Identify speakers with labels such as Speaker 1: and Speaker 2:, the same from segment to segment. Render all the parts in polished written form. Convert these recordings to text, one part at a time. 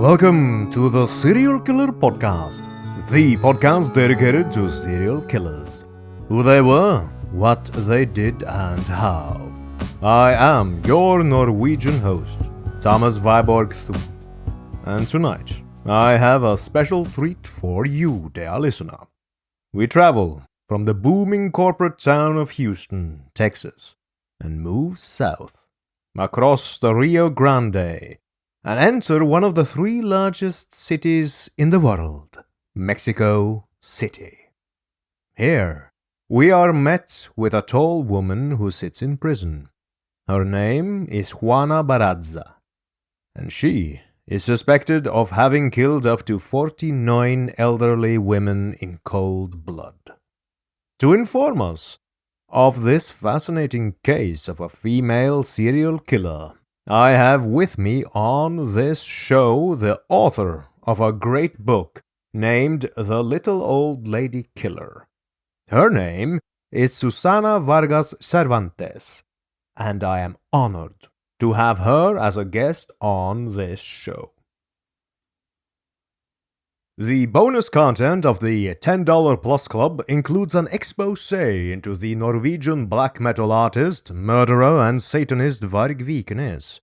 Speaker 1: Welcome to the Serial Killer Podcast, the podcast dedicated to serial killers. Who they were, what they did, and how. I am your Norwegian host, Thomas Viborg Thun. And tonight, I have a special treat for you, dear listener. We travel from the booming corporate town of Houston, Texas, and move south, across the Rio Grande, and enter one of the three largest cities in the world, Mexico City. Here, we are met with a tall woman who sits in prison. Her name is Juana Barraza, and she is suspected of having killed up to 49 elderly women in cold blood. To inform us of this fascinating case of a female serial killer, I have with me on this show the author of a great book named The Little Old Lady Killer. Her name is Susana Vargas Cervantes, and I am honored to have her as a guest on this show. The bonus content of the $10 Plus Club includes an exposé into the Norwegian black metal artist, murderer, and Satanist Varg Vikernes,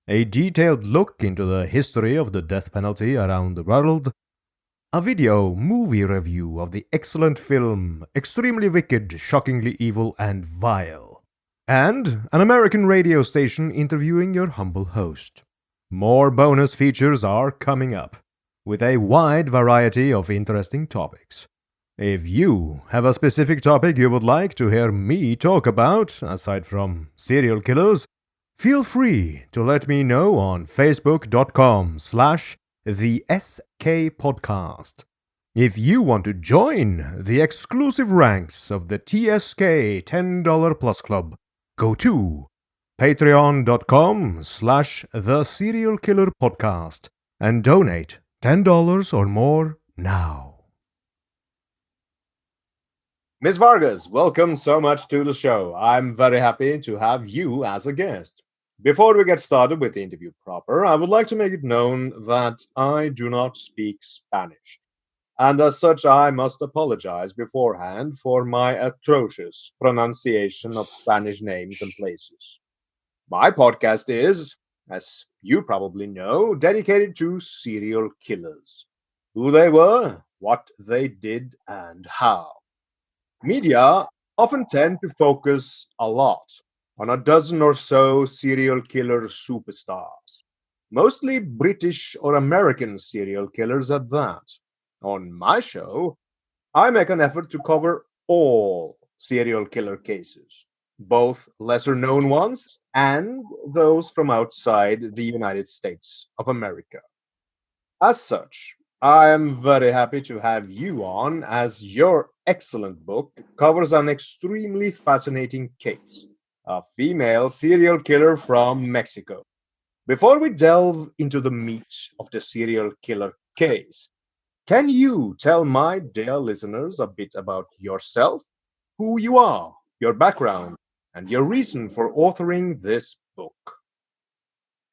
Speaker 1: a detailed look into the history of the death penalty around the world, a video movie review of the excellent film Extremely Wicked, Shockingly Evil, and Vile, and an American radio station interviewing your humble host. More bonus features are coming up, with a wide variety of interesting topics. If you have a specific topic you would like to hear me talk about, aside from serial killers, feel free to let me know on facebook.com/the SK Podcast. If you want to join the exclusive ranks of the TSK $10 Plus Club, go to patreon.com/the Serial Killer Podcast and donate $10 or more now. Ms. Vargas, welcome so much to the show. I'm very happy to have you as a guest. Before we get started with the interview proper, I would like to make it known that I do not speak Spanish. And as such, I must apologize beforehand for my atrocious pronunciation of Spanish names and places. My podcast is, as you probably know, dedicated to serial killers. Who they were, what they did, and how. Media often tend to focus a lot on a dozen or so serial killer superstars, mostly British or American serial killers at that. On my show, I make an effort to cover all serial killer cases, both lesser-known ones and those from outside the United States of America. As such, I am very happy to have you on, as your excellent book covers an extremely fascinating case, a female serial killer from Mexico. Before we delve into the meat of the serial killer case, can you tell my dear listeners a bit about yourself, who you are, your background, and your reason for authoring this book?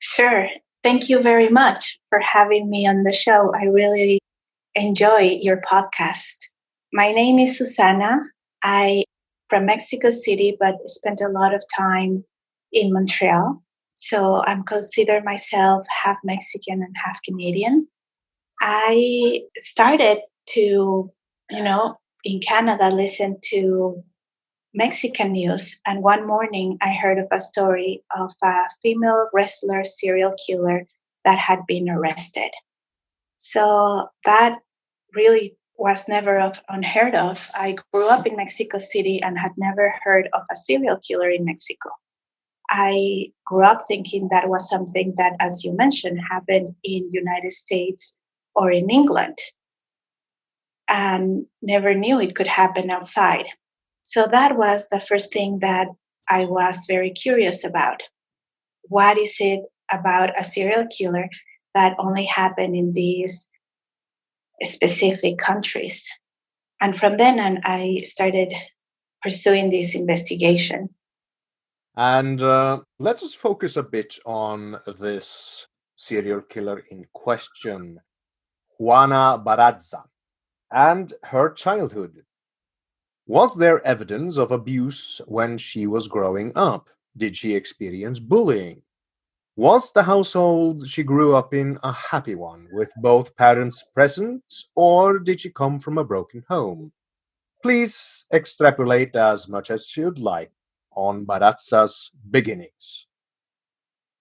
Speaker 2: Sure. Thank you very much for having me on the show. I really enjoy your podcast. My name is Susana. I'm from Mexico City, but spent a lot of time in Montreal. So I'm consider myself half Mexican and half Canadian. I started to, in Canada, listen to Mexican news, and one morning I heard of a story of a female wrestler serial killer that had been arrested. So that really was never unheard of. I grew up in Mexico City and had never heard of a serial killer in Mexico. I grew up thinking that was something that, as you mentioned, happened in United States or in England, and never knew it could happen outside. So that was the first thing that I was very curious about. What is it about a serial killer that only happened in these specific countries? And from then on, I started pursuing this investigation.
Speaker 1: And let's just focus a bit on this serial killer in question, Juana Barraza, and her childhood. Was there evidence of abuse when she was growing up? Did she experience bullying? Was the household she grew up in a happy one with both parents present, or did she come from a broken home? Please extrapolate as much as you'd like on Barazza's beginnings.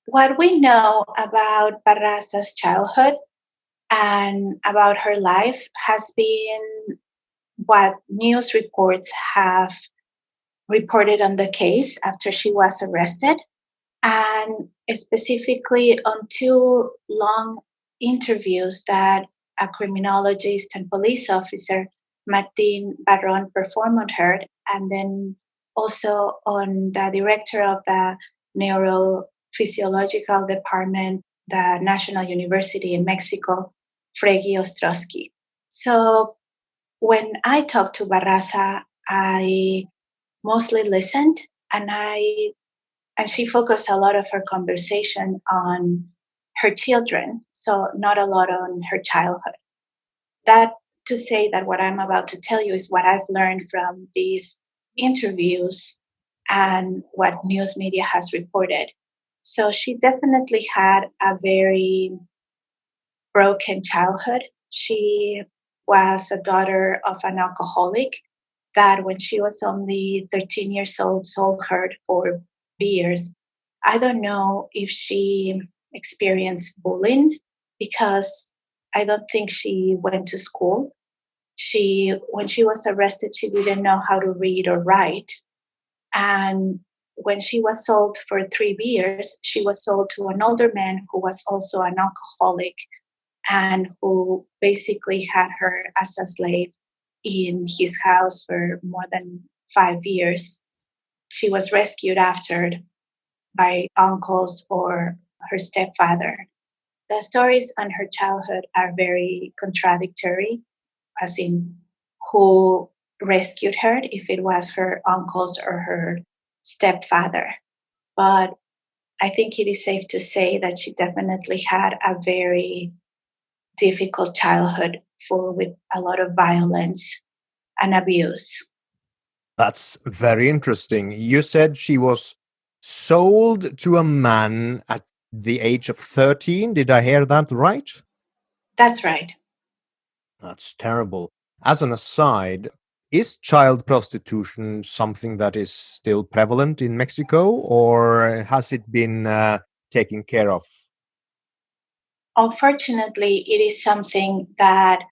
Speaker 2: What we know about Barraza's childhood and about her life has been what news reports have reported on the case after she was arrested, and specifically on two long interviews that a criminologist and police officer, Martin Barron, performed on her, and then also on the director of the neurophysiological department, the National University in Mexico, Fregi Ostrowski. So when I talked to Barraza, I mostly listened, and I and she focused a lot of her conversation on her children, so not a lot on her childhood. That to say that what I'm about to tell you is what I've learned from these interviews and what news media has reported. So she definitely had a very broken childhood. She was a daughter of an alcoholic that, when she was only 13 years old, sold her for beers. I don't know if she experienced bullying because I don't think she went to school. When she was arrested, she didn't know how to read or write. And when she was sold for 3 beers, she was sold to an older man who was also an alcoholic and who basically had her as a slave in his house for more than 5 years. She was rescued after by uncles or her stepfather. The stories on her childhood are very contradictory, as in who rescued her, if it was her uncles or her stepfather. But I think it is safe to say that she definitely had a very difficult childhood full with a lot of violence and abuse.
Speaker 1: That's very interesting. You said she was sold to a man at the age of 13. Did I hear that right?
Speaker 2: That's right.
Speaker 1: That's terrible. As an aside, is child prostitution something that is still prevalent in Mexico, or has it been taken care of?
Speaker 2: Unfortunately, it is something that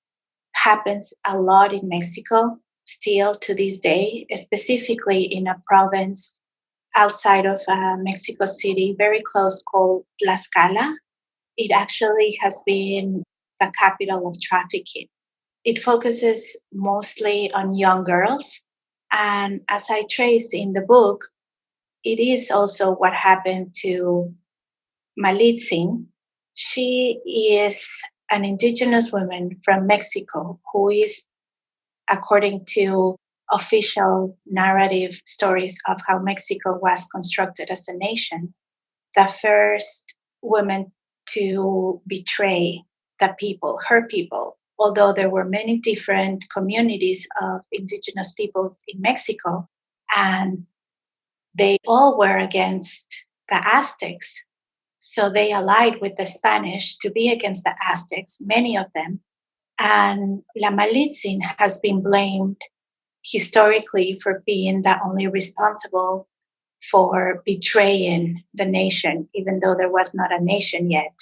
Speaker 2: happens a lot in Mexico still to this day, specifically in a province outside of Mexico City, very close, called Tlaxcala. It actually has been the capital of trafficking. It focuses mostly on young girls. And as I trace in the book, it is also what happened to Malitzin. She is an indigenous woman from Mexico who is, according to official narrative stories of how Mexico was constructed as a nation, the first woman to betray the people, her people. Although there were many different communities of indigenous peoples in Mexico, and they all were against the Aztecs. So they allied with the Spanish to be against the Aztecs, many of them. And La Malitzin has been blamed historically for being the only responsible for betraying the nation, even though there was not a nation yet.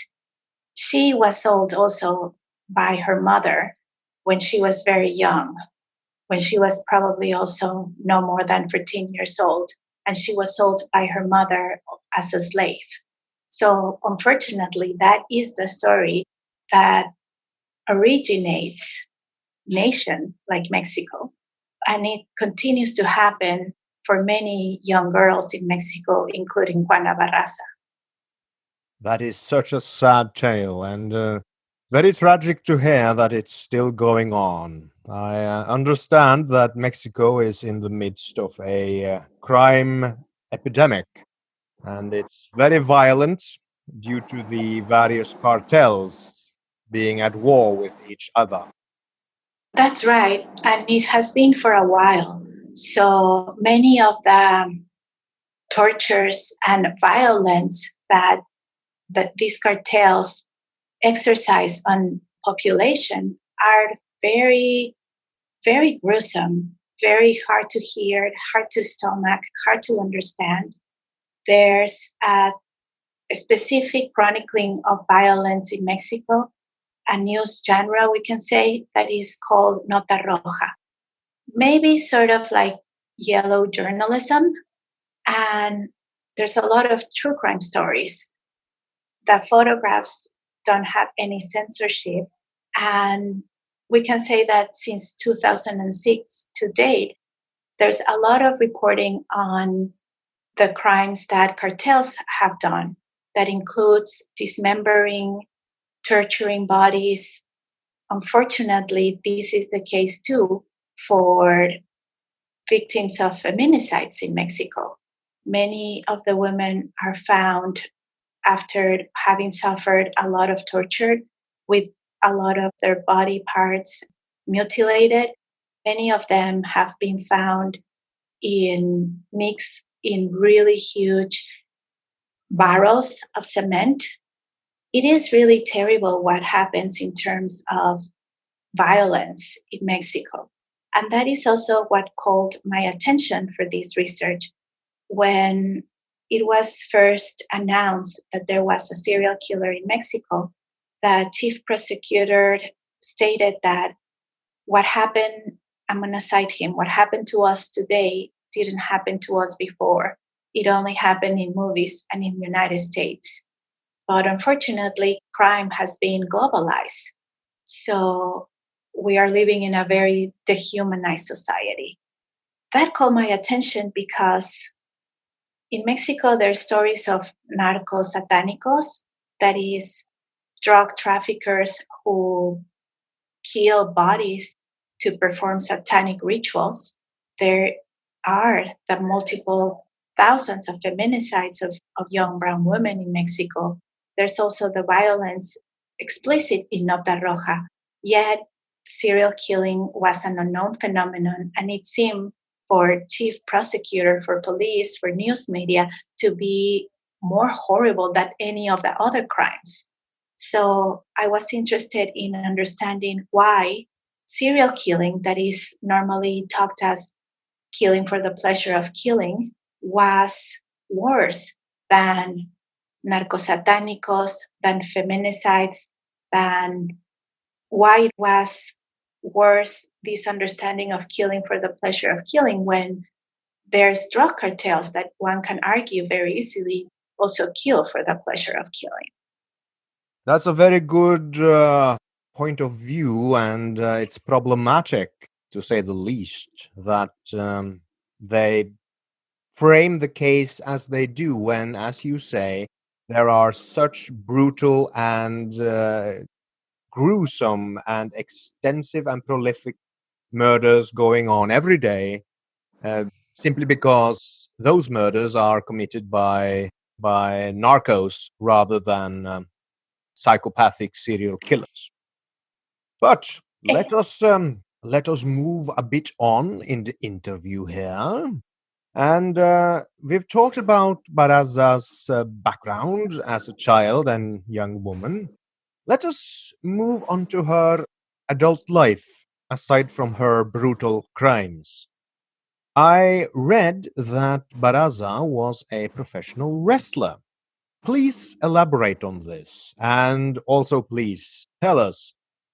Speaker 2: She was sold also by her mother when she was very young, when she was probably also no more than 14 years old. And she was sold by her mother as a slave. So, unfortunately, that is the story that originates nation like Mexico. And it continues to happen for many young girls in Mexico, including Juana Barraza.
Speaker 1: That is such a sad tale, and very tragic to hear that it's still going on. I understand that Mexico is in the midst of a crime epidemic, and it's very violent. due to the various cartels being at war with each other.
Speaker 2: That's right, and it has been for a while. So many of the tortures and violence that these cartels exercise on population are very, very gruesome, very hard to hear, hard to stomach, hard to understand. There's a specific chronicling of violence in Mexico, a news genre, we can say, that is called Nota Roja. Maybe sort of like yellow journalism. And there's a lot of true crime stories. The photographs don't have any censorship. And we can say that since 2006 to date, there's a lot of reporting on the crimes that cartels have done. That includes dismembering, torturing bodies. Unfortunately, this is the case too for victims of feminicides in Mexico. Many of the women are found after having suffered a lot of torture with a lot of their body parts mutilated. Many of them have been found in mixed in really huge barrels of cement. It is really terrible what happens in terms of violence in Mexico. And that is also what called my attention for this research. When it was first announced that there was a serial killer in Mexico, the chief prosecutor stated that what happened, I'm going to cite him, what happened to us today didn't happen to us before. It only happened in movies and in the United States. But unfortunately, crime has been globalized. So we are living in a very dehumanized society. That caught my attention because in Mexico, there are stories of narcos satánicos, that is, drug traffickers who kill bodies to perform satanic rituals. There are the multiple thousands of feminicides of young brown women in Mexico. There's also the violence explicit in Nota Roja. Yet, serial killing was an unknown phenomenon, and it seemed for chief prosecutor, for police, for news media to be more horrible than any of the other crimes. So I was interested in understanding why serial killing, that is normally talked as killing for the pleasure of killing, was worse than narcosatánicos, than feminicides, than why it was worse, this understanding of killing for the pleasure of killing, when there's drug cartels that one can argue very easily also kill for the pleasure of killing.
Speaker 1: That's a very good point of view, and it's problematic, to say the least, that they frame the case as they do when, as you say, there are such brutal and gruesome and extensive and prolific murders going on every day, uh, simply because those murders are committed by narcos rather than psychopathic serial killers. But let us move a bit on in the interview here. And we've talked about Barraza's background as a child and young woman. Let us move on to her adult life, aside from her brutal crimes. I read that Barraza was a professional wrestler. Please elaborate on this, and also please tell us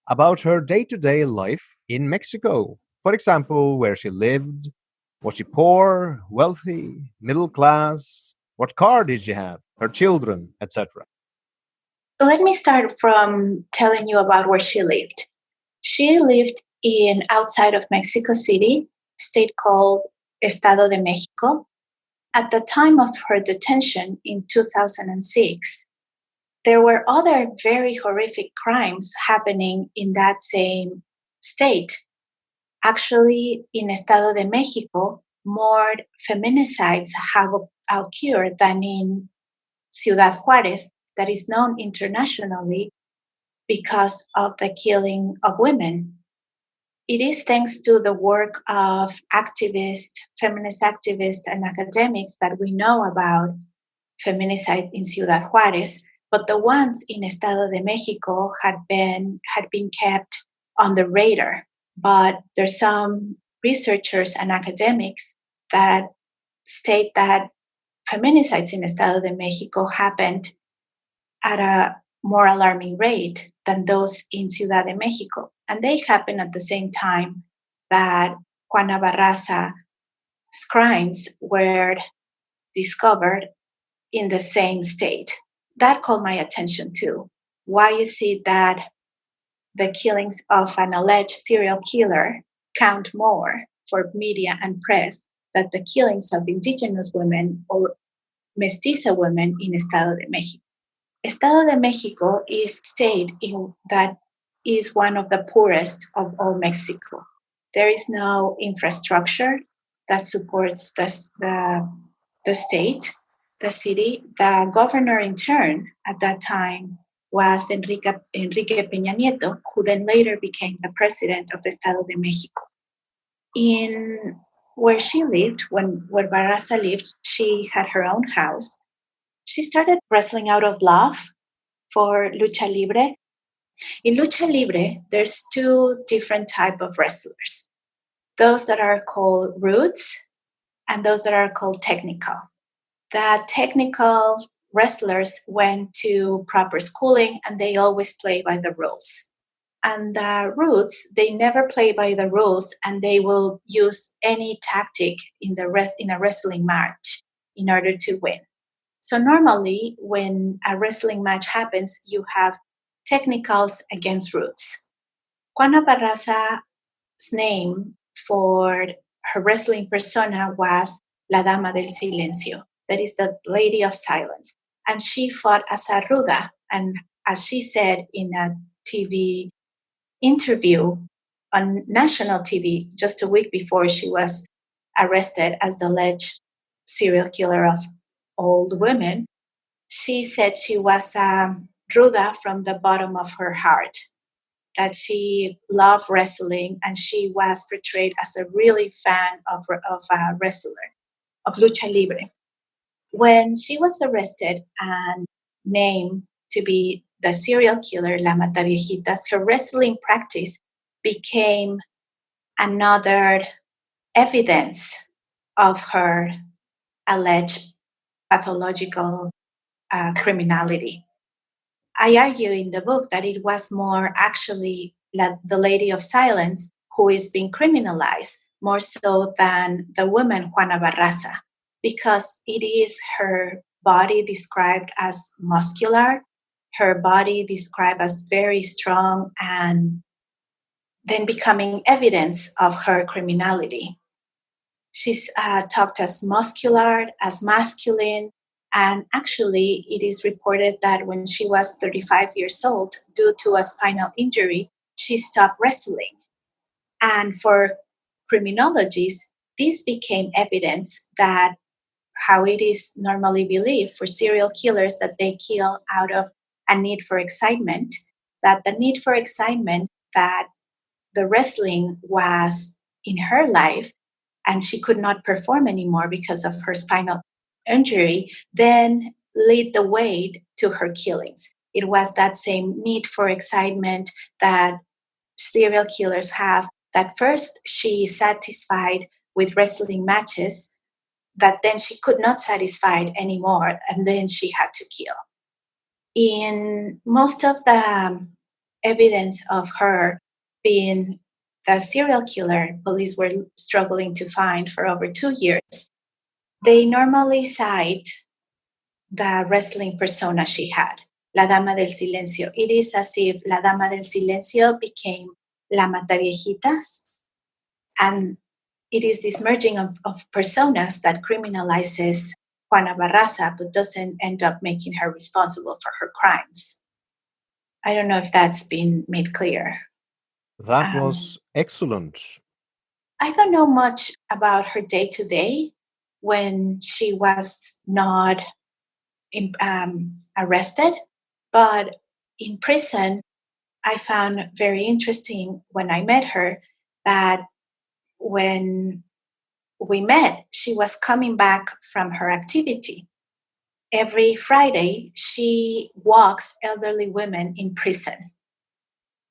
Speaker 1: about her day to day life in Mexico. For example, where she lived. Was she poor, wealthy, middle class? What car did she have? Her children, etc.
Speaker 2: Let me start from telling you about where she lived. She lived in outside of Mexico City, state called Estado de Mexico. At the time of her detention in 2006, there were other very horrific crimes happening in that same state. Actually, in Estado de Mexico, more feminicides have occurred than in Ciudad Juarez, that is known internationally because of the killing of women. It is thanks to the work of activists, feminist activists, and academics that we know about feminicide in Ciudad Juarez, but the ones in Estado de Mexico had been kept on the radar. But there's some researchers and academics that state that feminicides in Estado de Mexico happened at a more alarming rate than those in Ciudad de Mexico. And they happen at the same time that Juana Barraza's crimes were discovered in the same state. That called my attention too. Why is it that the killings of an alleged serial killer count more for media and press than the killings of indigenous women or mestiza women in Estado de Mexico? Estado de Mexico is state that is one of the poorest of all Mexico. There is no infrastructure that supports the state, the city. The governor in turn at that time was Enrique Peña Nieto, who then later became the president of Estado de Mexico. In where she lived, where Barraza lived, she had her own house. She started wrestling out of love for lucha libre. In lucha libre, there's two different type of wrestlers. Those that are called roots and those that are called technical. The technical wrestlers went to proper schooling and they always play by the rules. And the roots, they never play by the rules and they will use any tactic in a wrestling match in order to win. So normally, when a wrestling match happens, you have technicals against roots. Juana Barraza's name for her wrestling persona was La Dama del Silencio, that is the Lady of Silence. And she fought as a ruda. And as she said in a TV interview on national TV just a week before she was arrested as the alleged serial killer of old women, she said she was ruda from the bottom of her heart, that she loved wrestling and she was portrayed as a really fan of a wrestler, of lucha libre. When she was arrested and named to be the serial killer, La Mataviejitas, her wrestling practice became another evidence of her alleged pathological criminality. I argue in the book that it was more actually the Lady of Silence who is being criminalized more so than the woman Juana Barraza, because it is her body described as muscular, her body described as very strong, and then becoming evidence of her criminality. She's talked as muscular, as masculine, and actually, it is reported that when she was 35 years old, due to a spinal injury, she stopped wrestling. And for criminologists, this became evidence that how it is normally believed for serial killers that they kill out of a need for excitement, that the need for excitement that the wrestling was in her life and she could not perform anymore because of her spinal injury, then lead the way to her killings. It was that same need for excitement that serial killers have, that first she satisfied with wrestling matches, that then she could not satisfy anymore, and then she had to kill. In most of the evidence of her being the serial killer police were struggling to find for over 2 years, they normally cite the wrestling persona she had, La Dama del Silencio. It is as if La Dama del Silencio became La Mataviejitas, and it is this merging of personas that criminalizes Juana Barraza but doesn't end up making her responsible for her crimes. I don't know if that's been made clear.
Speaker 1: That
Speaker 2: Um,
Speaker 1: was excellent.
Speaker 2: I don't know much about her day to day when she was not arrested. But in prison, I found very interesting when I met her that when we met, she was coming back from her activity. Every Friday, she walks elderly women in prison.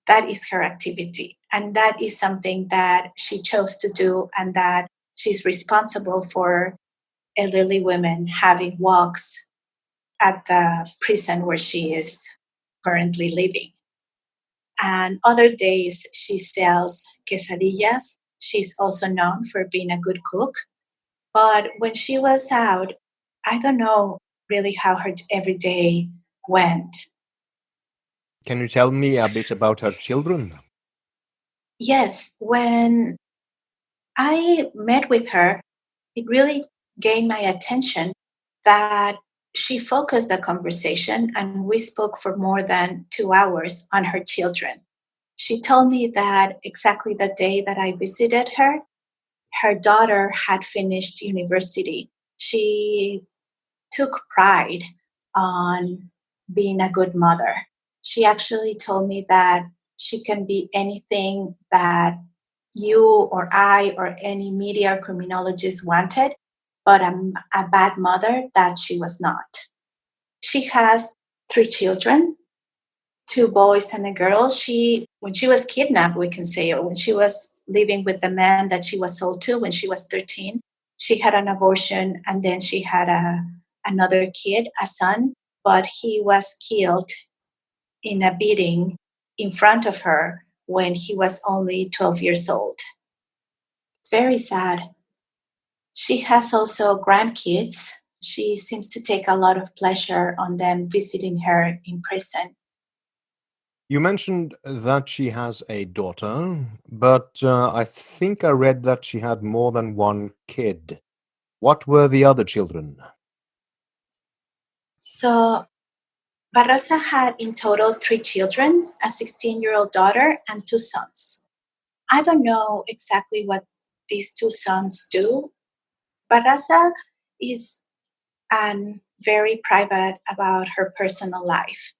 Speaker 2: That is her activity. And that is something that she chose to do, and that she's responsible for elderly women having walks at the prison where she is currently living. And other days, she sells quesadillas. She's also known for being a good cook. But when she was out, I don't know really how her everyday went.
Speaker 1: Can you tell me a bit about her children?
Speaker 2: Yes, when I met with her, it really gained my attention that she focused the conversation and we spoke for more than 2 hours on her children. She told me that exactly the day that I visited her, her daughter had finished university. She took pride on being a good mother. She actually told me that she can be anything that you or I or any media or criminologist wanted, but a bad mother that she was not. She has 3 children, 2 boys and a girl. She, when she was kidnapped, we can say, or when she was living with the man that she was sold to when she was 13, she had an abortion and then she had another kid, a son, but he was killed in a beating in front of her when he was only 12 years old. It's very sad. She has also grandkids. She seems to take a lot of pleasure on them visiting her in prison.
Speaker 1: You mentioned that she has a daughter, but I think I read that she had more than one kid. What were the other children?
Speaker 2: So Barraza had in total 3 children, a 16-year-old daughter and 2 sons. I don't know exactly what these 2 sons do. Barraza is very private about her personal life.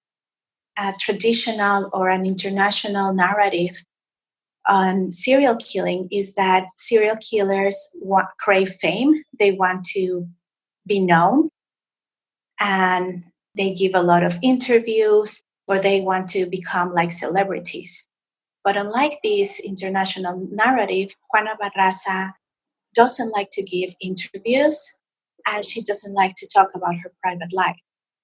Speaker 2: A traditional or an international narrative on serial killing is that serial killers crave fame. They want to be known and they give a lot of interviews or they want to become like celebrities. But unlike this international narrative, Juana Barraza doesn't like to give interviews and she doesn't like to talk about her private life.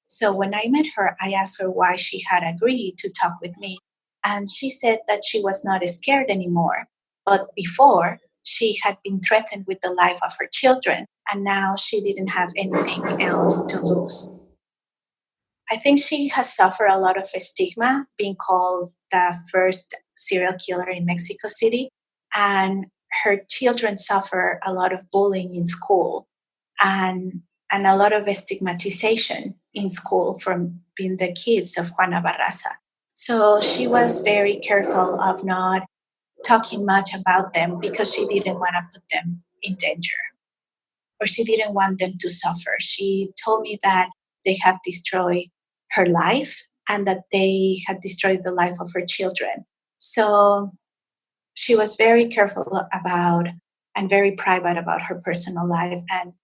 Speaker 2: So when I met her, I asked her why she had agreed to talk with me. And she said that she was not scared anymore. But before, she had been threatened with the life of her children, and now she didn't have anything else to lose. I think she has suffered a lot of stigma being called the first serial killer in Mexico City. And her children suffer a lot of bullying in school and, and a lot of stigmatization in school from being the kids of Juana Barraza. So she was very careful of not talking much about them because she didn't want to put them in danger or she didn't want them to suffer. She told me that they have destroyed her life and that they had destroyed the life of her children. So she was very careful about and very private about her personal life. And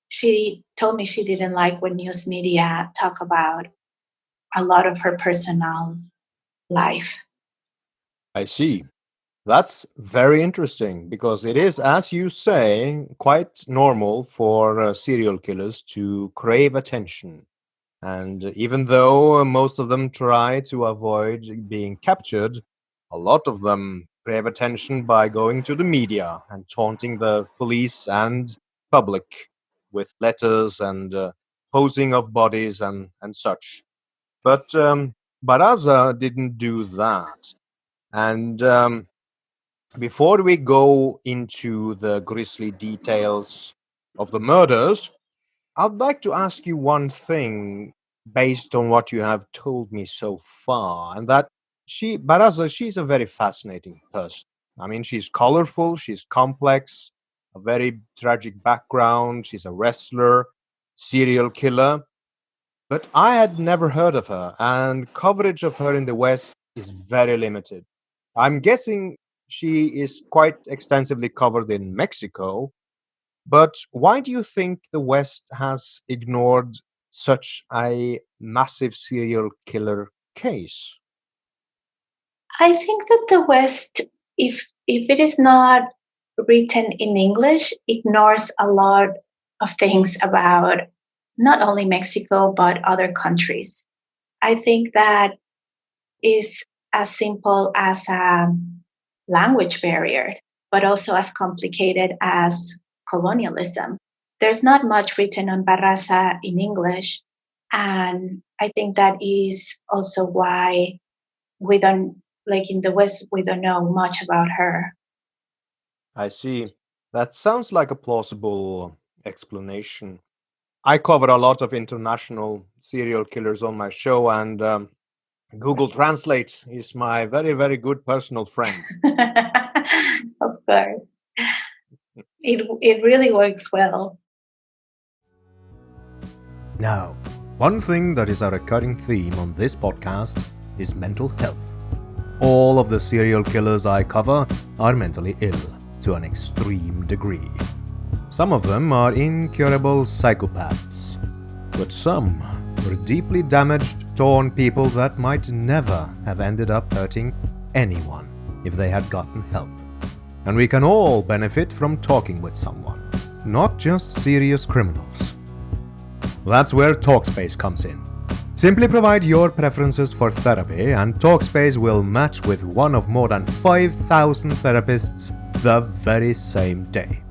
Speaker 2: she told me she didn't like when news media talk about a lot of her personal life.
Speaker 1: I see. That's very interesting because it is, as you say, quite normal for serial killers to crave attention. And even though most of them try to avoid being captured, a lot of them crave attention by going to the media and taunting the police and public with letters and posing of bodies and such. But Baraza didn't do that. And before we go into the grisly details of the murders, I'd like to ask you one thing based on what you have told me so far, and that Baraza, she's a very fascinating person. I mean, she's colorful, she's complex, a very tragic background, she's a wrestler, serial killer. but I had never heard of her, and coverage of her in the West is very limited. I'm guessing she is quite extensively covered in Mexico, but why do you think the West has ignored such a massive serial killer case?
Speaker 2: I think that the West, if it is not written in English, ignores a lot of things about not only Mexico but other countries. I think that is as simple as a language barrier, but also as complicated as colonialism. There's not much written on Barraza in English, and I think that is also why we don't, like in the West, we don't know much about her.
Speaker 1: I see. That sounds like a plausible explanation. I cover a lot of international serial killers on my show, and Google Translate is my very, very good personal friend.
Speaker 2: Of course, it really works well.
Speaker 1: Now, one thing that is a recurring theme on this podcast is mental health. All of the serial killers I cover are mentally ill to an extreme degree. Some of them are incurable psychopaths, but some were deeply damaged, torn people that might never have ended up hurting anyone if they had gotten help. And we can all benefit from talking with someone, not just serious criminals. That's where Talkspace comes in. Simply provide your preferences for therapy, and Talkspace will match with one of more than 5,000 therapists the very same day.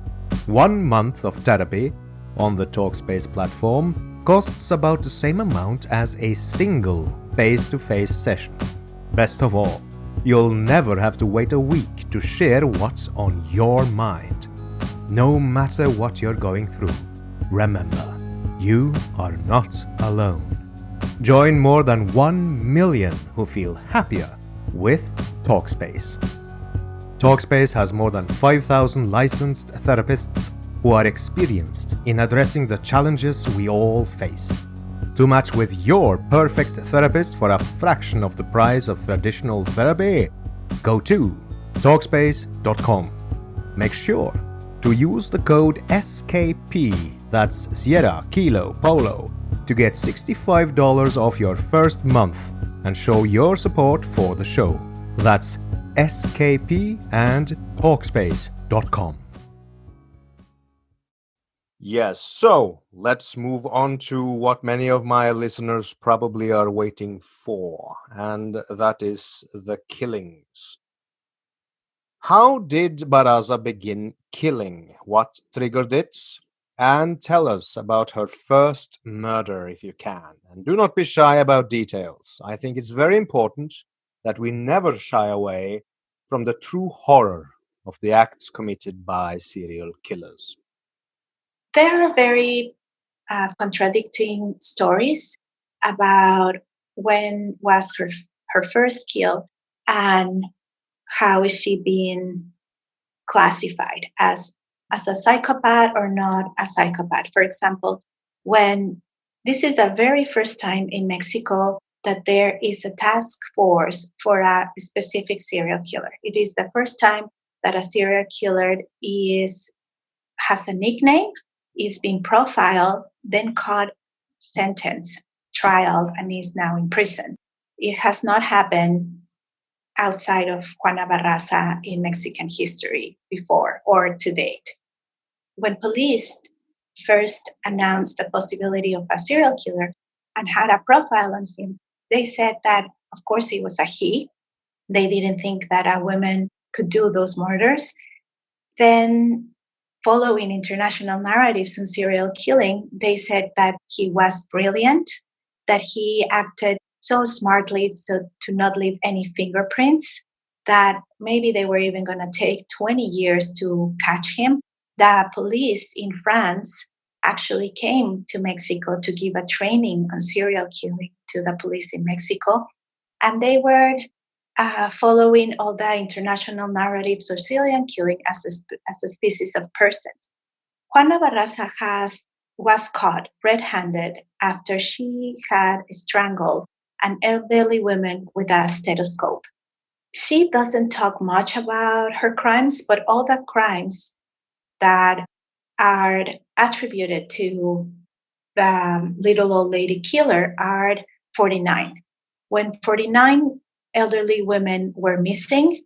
Speaker 1: 1 month of therapy on the Talkspace platform costs about the same amount as a single face-to-face session. Best of all, you'll never have to wait a week to share what's on your mind. No matter what you're going through, remember, you are not alone. Join more than 1 million who feel happier with Talkspace. Talkspace has more than 5,000 licensed therapists who are experienced in addressing the challenges we all face. To match with your perfect therapist for a fraction of the price of traditional therapy, go to Talkspace.com. Make sure to use the code SKP, that's Sierra Kilo Polo, to get $65 off your first month and show your support for the show. That's SKP and Talkspace.com. Yes, so let's move on to what many of my listeners probably are waiting for, and that is the killings. How did Baraza begin killing? What triggered it? And tell us about her first murder if you can. And do not be shy about details. I think it's very important that we never shy away from the true horror of the acts committed by serial killers.
Speaker 2: There are very contradicting stories about when was her first kill and how is she being classified as a psychopath or not a psychopath. For example, when this is the very first time in Mexico that there is a task force for a specific serial killer. It is the first time that a serial killer is has a nickname, is being profiled, then caught, sentenced, trial, and is now in prison. It has not happened outside of Juana Barraza in Mexican history before or to date. When police first announced the possibility of a serial killer and had a profile on him, they said that, of course, it was a he. They didn't think that a woman could do those murders. Then, following international narratives on serial killing, they said that he was brilliant, that he acted so smartly to not leave any fingerprints, that maybe they were even going to take 20 years to catch him. The police in France actually came to Mexico to give a training on serial killing to the police in Mexico. And they were following all the international narratives of serial killing as a species of persons. Juana Barraza has was caught red-handed after she had strangled an elderly woman with a stethoscope. She doesn't talk much about her crimes, but all the crimes that are attributed to the little old lady killer are 49. When 49 elderly women were missing,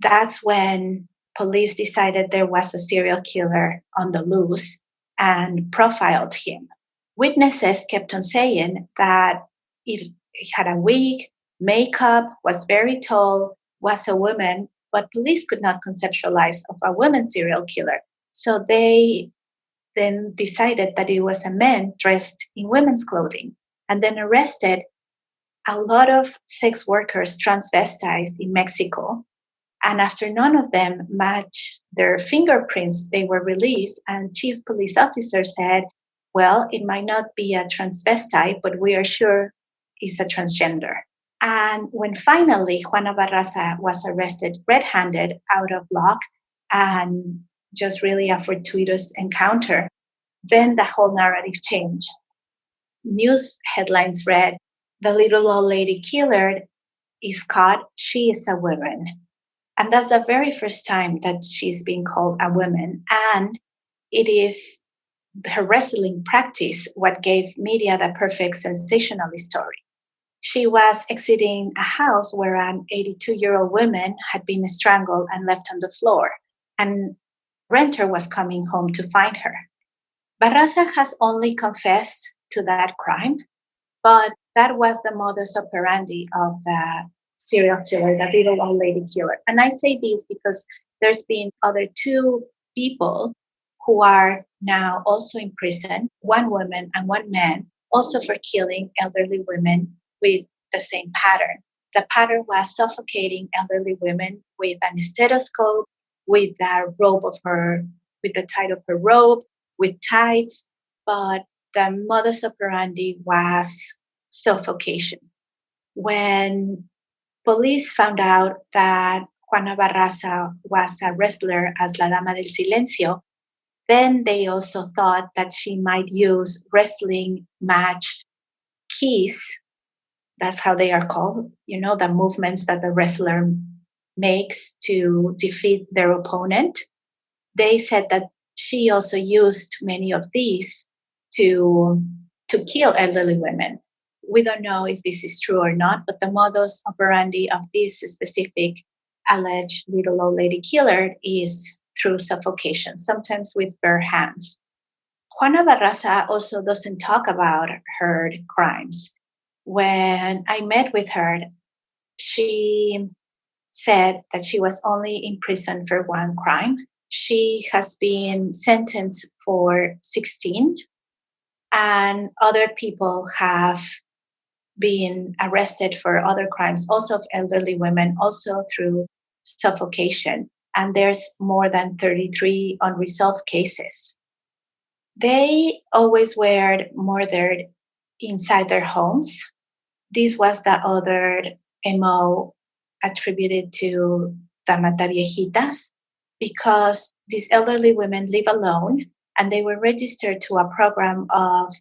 Speaker 2: that's when police decided there was a serial killer on the loose and profiled him. Witnesses kept on saying that it had a wig, makeup, was very tall, was a woman, but police could not conceptualize of a woman serial killer. So they then decided that it was a man dressed in women's clothing and then arrested a lot of sex workers transvestites in Mexico. And after none of them matched their fingerprints, they were released. And chief police officer said, well, it might not be a transvestite, but we are sure it's a transgender. And when finally Juana Barraza was arrested red handed out of luck and just really a fortuitous encounter, then the whole narrative changed. News headlines read, the little old lady killer is caught, she is a woman. And that's the very first time that she's being called a woman. And it is her wrestling practice what gave media the perfect sensationalist story. She was exiting a house where an 82-year-old woman had been strangled and left on the floor. And renter was coming home to find her. Barraza has only confessed to that crime, but that was the modus operandi of the serial killer, the little old lady killer. And I say this because there's been other two people who are now also in prison, one woman and one man, also for killing elderly women with the same pattern. The pattern was suffocating elderly women with an stethoscope, with the rope of her, with the tie of her robe, with tights, but the modus operandi was suffocation. When police found out that Juana Barraza was a wrestler as La Dama del Silencio, then they also thought that she might use wrestling match keys. That's how they are called, the movements that the wrestler makes to defeat their opponent. They said that she also used many of these to kill elderly women. We don't know if this is true or not, but the modus operandi of this specific alleged little old lady killer is through suffocation, sometimes with bare hands. Juana Barraza also doesn't talk about her crimes. When I met with her, she said that she was only in prison for one crime. She has been sentenced for 16, and other people have been arrested for other crimes, also of elderly women, also through suffocation. And there's more than 33 unresolved cases. They always were murdered inside their homes. This was the other MO attributed to the Mataviejitas, because these elderly women live alone and they were registered to a program of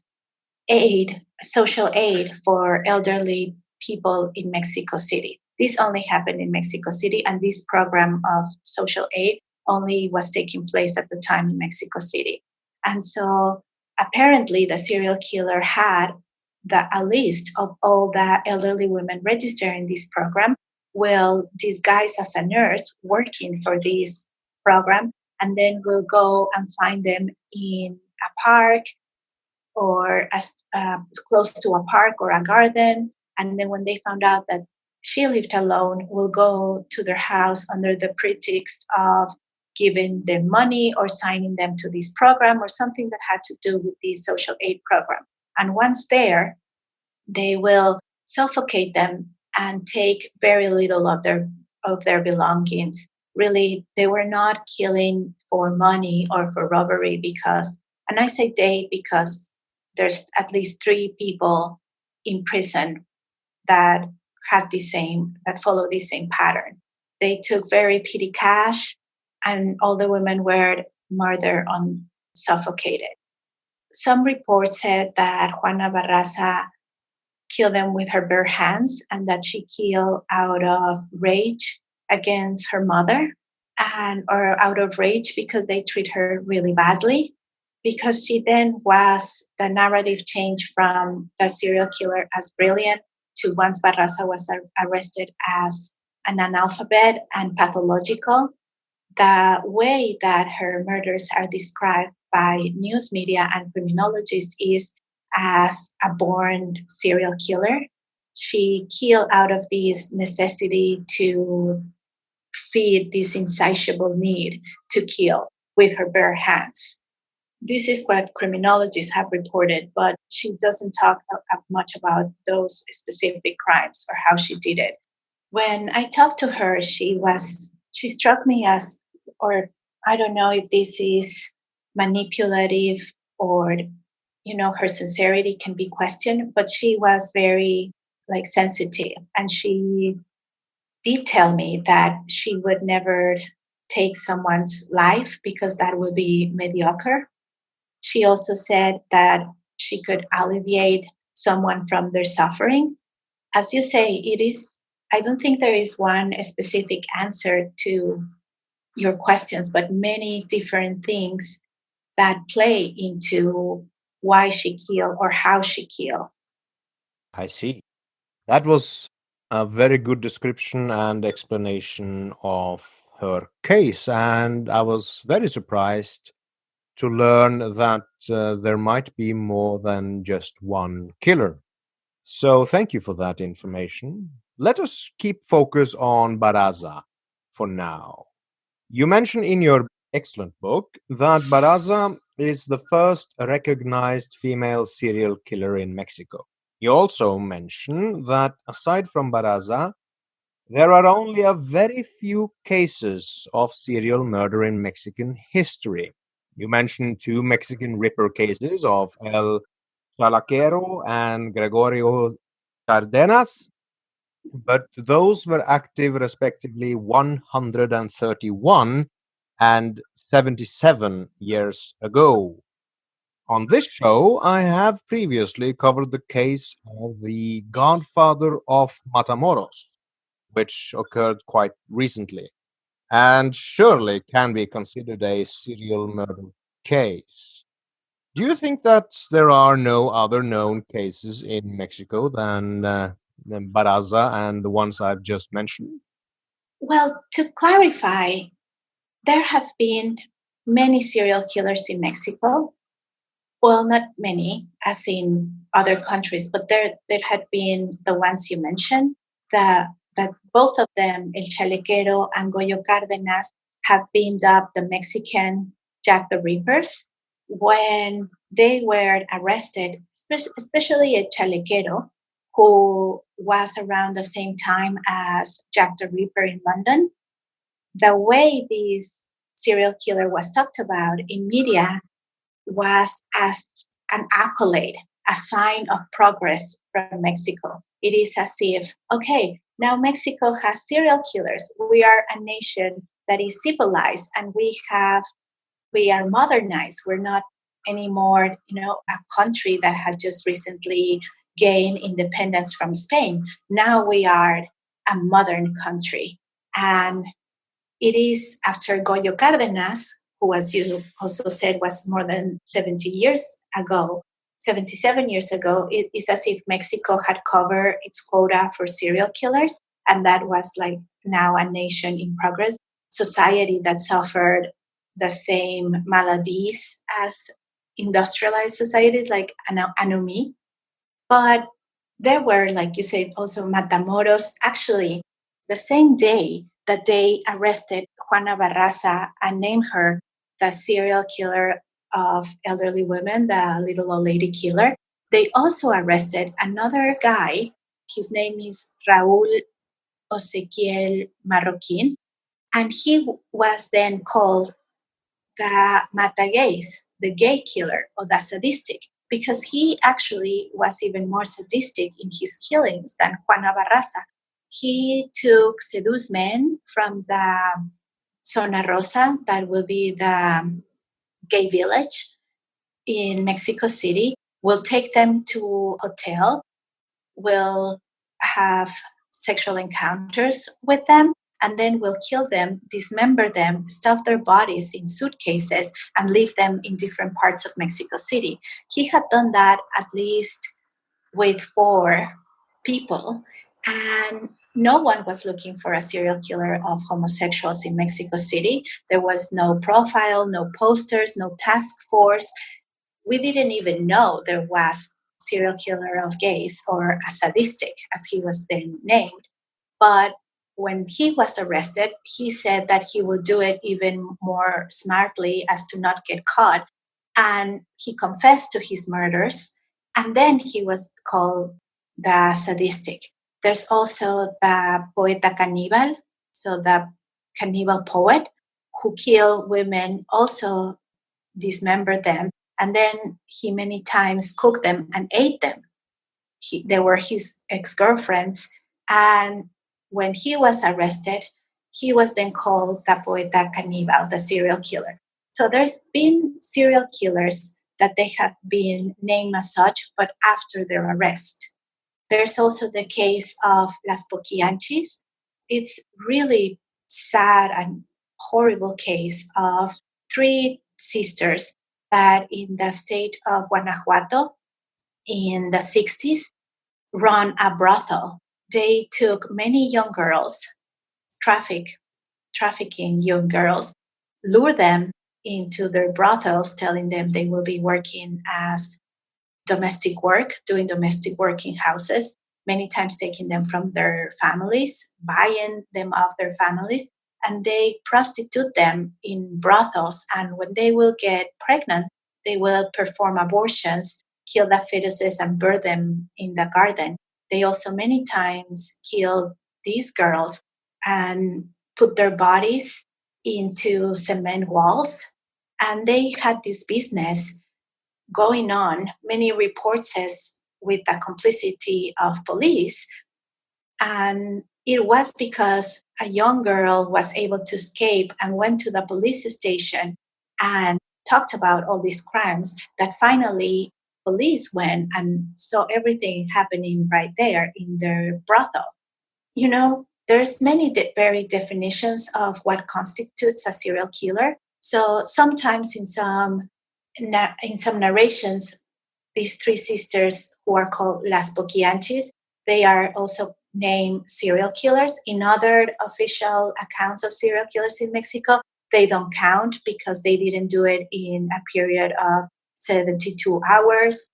Speaker 2: aid, social aid for elderly people in Mexico City. This only happened in Mexico City, and this program of social aid only was taking place at the time in Mexico City. And so apparently the serial killer had a list of all the elderly women registered in this program, will disguise as a nurse working for this program, and then will go and find them in a park or as close to a park or a garden. And then when they found out that she lived alone, will go to their house under the pretext of giving them money or signing them to this program or something that had to do with this social aid program. And once there, they will suffocate them and take very little of their belongings. Really, they were not killing for money or for robbery, because, and I say they because there's at least 3 people in prison that follow the same pattern. They took very petty cash, and all the women were murdered on suffocated. some reports said that Juana Barraza killed them with her bare hands and that she killed out of rage against her mother and or out of rage because they treat her really badly. Because she then was the narrative changed from the serial killer as brilliant to once Barraza was arrested as an analphabet and pathological. The way that her murders are described by news media and criminologists is as a born serial killer. She killed out of this necessity to feed this insatiable need to kill with her bare hands. This is what criminologists have reported, but she doesn't talk much about those specific crimes or how she did it. When I talked to her, she struck me as, or I don't know if this is manipulative or her sincerity can be questioned, but she was very like sensitive, and she did tell me that she would never take someone's life because that would be mediocre. She also said that she could alleviate someone from their suffering. As you say, I don't think there is one specific answer to your questions, but many different things that play into why she killed or how she killed.
Speaker 1: I see. That was a very good description and explanation of her case, and I was very surprised to learn that there might be more than just one killer. So, thank you for that information. Let us keep focus on Baraza for now. You mention in your excellent book that Baraza is the first recognized female serial killer in Mexico. You also mention that aside from Baraza, there are only a very few cases of serial murder in Mexican history. You mentioned two Mexican Ripper cases of El Chalaquero and Gregorio Cardenas, but those were active respectively 131 and 77 years ago. On this show, I have previously covered the case of the Godfather of Matamoros, which occurred quite recently, and surely can be considered a serial murder case. Do you think that there are no other known cases in Mexico than Baraza and the ones I've just mentioned?
Speaker 2: Well, to clarify, there have been many serial killers in Mexico. Well, not many, as in other countries, but there had been the ones you mentioned. That both of them, El Chalequero and Goyo Cárdenas, have been dubbed the Mexican Jack the Rippers. When they were arrested, especially El Chalequero, who was around the same time as Jack the Ripper in London, the way this serial killer was talked about in media was as an accolade, a sign of progress from Mexico. It is as if, okay, now Mexico has serial killers. We are a nation that is civilized and we are modernized. We're not anymore, a country that had just recently gained independence from Spain. Now we are a modern country. And it is after Goyo Cárdenas, who, as you also said, was more than 70 years ago, 77 years ago, it is as if Mexico had covered its quota for serial killers. And that was like now a nation in progress, society that suffered the same maladies as industrialized societies like anomie. But there were, like you said, also Matamoros. Actually, the same day that they arrested Juana Barraza and named her the serial killer of elderly women, the little old lady killer, they also arrested another guy. His name is Raúl Osequiel Marroquin, and he was then called the mata gays, the gay killer or the sadistic, because he actually was even more sadistic in his killings than Juana Barraza. He took seduced men from the Zona Rosa, that will be the gay village. in Mexico City, will take them to a hotel, will have sexual encounters with them, and then will kill them, dismember them, stuff their bodies in suitcases, and leave them in different parts of Mexico City. He had done that at least with 4 people, and no one was looking for a serial killer of homosexuals in Mexico City. There was no profile, no posters, no task force. We didn't even know there was serial killer of gays, or a sadistic, as he was then named. But when he was arrested, he said that he would do it even more smartly as to not get caught. And he confessed to his murders. And then he was called the sadistic. There's also the poeta cannibal, so the cannibal poet who killed women, also dismembered them, and then he many times cooked them and ate them. They were his ex-girlfriends, and when he was arrested, he was then called the poeta cannibal, the serial killer. So there's been serial killers that they have been named as such, but after their arrest. There's also the case of Las Poquianchis. It's really sad and horrible case of 3 sisters that in the state of Guanajuato in the 60s run a brothel. They took many young girls, trafficking young girls, lure them into their brothels, telling them they will be working as domestic work, doing domestic work in houses, many times taking them from their families, buying them off their families, and they prostitute them in brothels. And when they will get pregnant, they will perform abortions, kill the fetuses, and burn them in the garden. They also many times kill these girls and put their bodies into cement walls. And they had this business going on. Many reports says with the complicity of police. And it was because a young girl was able to escape and went to the police station and talked about all these crimes that finally police went and saw everything happening right there in their brothel. There's many varied definitions of what constitutes a serial killer. So sometimes in some narrations, these 3 sisters who are called Las Poquianchis, they are also named serial killers. In other official accounts of serial killers in Mexico, they don't count because they didn't do it in a period of 72 hours.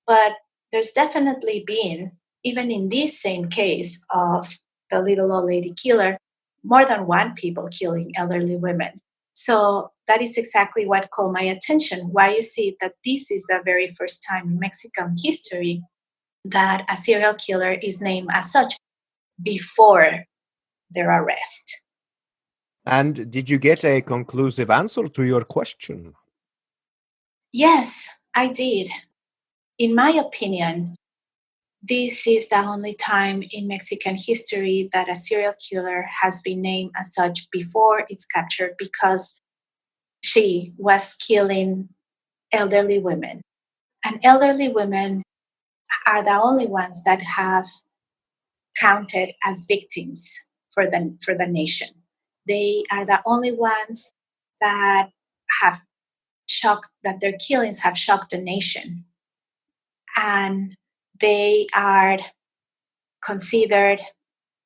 Speaker 2: But there's definitely been, even in this same case of the little old lady killer, more than 1 people killing elderly women. So that is exactly what caught my attention. Why is it that this is the very first time in Mexican history that a serial killer is named as such before their arrest?
Speaker 1: And did you get a conclusive answer to your question?
Speaker 2: Yes, I did. In my opinion, this is the only time in Mexican history that a serial killer has been named as such before it's captured, because she was killing elderly women. And elderly women are the only ones that have counted as victims for the nation. They are the only ones that have that their killings have shocked the nation. And they are considered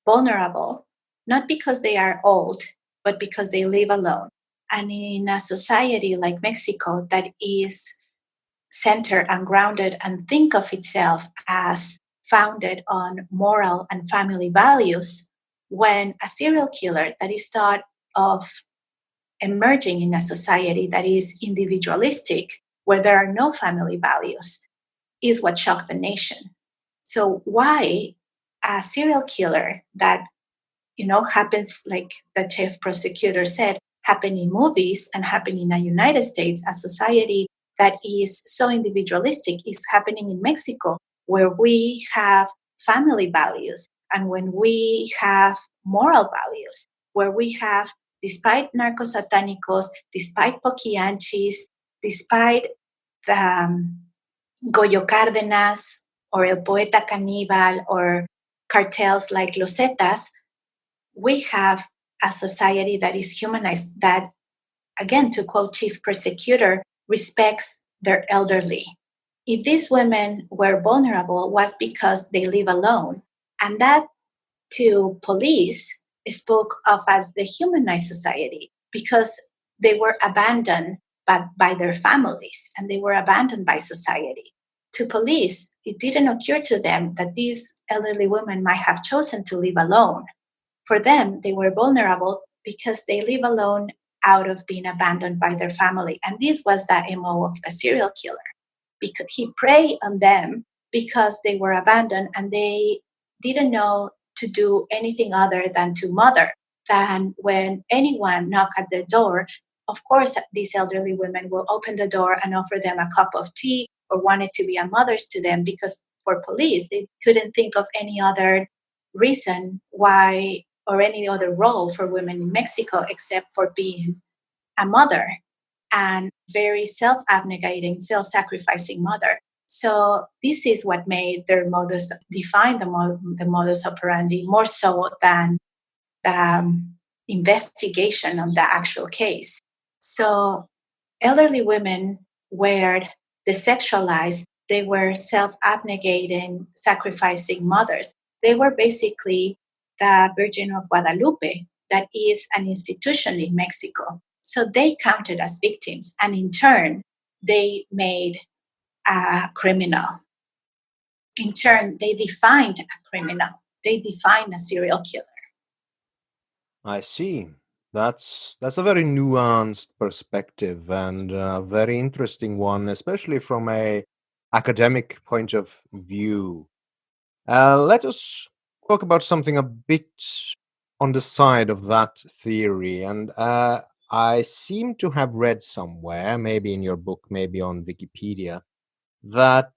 Speaker 2: vulnerable, not because they are old, but because they live alone. And in a society like Mexico that is centered and grounded and think of itself as founded on moral and family values, when a serial killer that is thought of emerging in a society that is individualistic, where there are no family values, is what shocked the nation. So why a serial killer that happens, like the chief prosecutor said, happen in movies and happen in the United States, a society that is so individualistic, is happening in Mexico, where we have family values and when we have moral values, where we have, despite narcosatanicos, despite poquianchis, despite the Goyo Cárdenas or El Poeta Caníbal or cartels like Los Zetas, we have a society that is humanized, that, again, to quote Chief Prosecutor, respects their elderly. If these women were vulnerable was because they live alone. And that, to police, spoke of a dehumanized society because they were abandoned by their families and they were abandoned by society. To police, it didn't occur to them that these elderly women might have chosen to live alone. For them, they were vulnerable because they live alone out of being abandoned by their family. And this was the MO of the serial killer, because he preyed on them because they were abandoned and they didn't know to do anything other than to mother. Then when anyone knocked at their door, of course, these elderly women will open the door and offer them a cup of tea or wanted to be a mothers to them, because for police, they couldn't think of any other reason why or any other role for women in Mexico except for being a mother, and very self-abnegating, self-sacrificing mother. So this is what made their modus define the modus operandi more so than the investigation of the actual case. So elderly women were desexualized. They were self-abnegating, sacrificing mothers. They were basically the Virgin of Guadalupe, that is an institution in Mexico. So they counted as victims, and in turn, they made a criminal. In turn, they defined a criminal. They defined a serial killer.
Speaker 1: I see. That's a very nuanced perspective and a very interesting one, especially from a academic point of view. Let us talk about something a bit on the side of that theory. And I seem to have read somewhere, maybe in your book, maybe on Wikipedia, that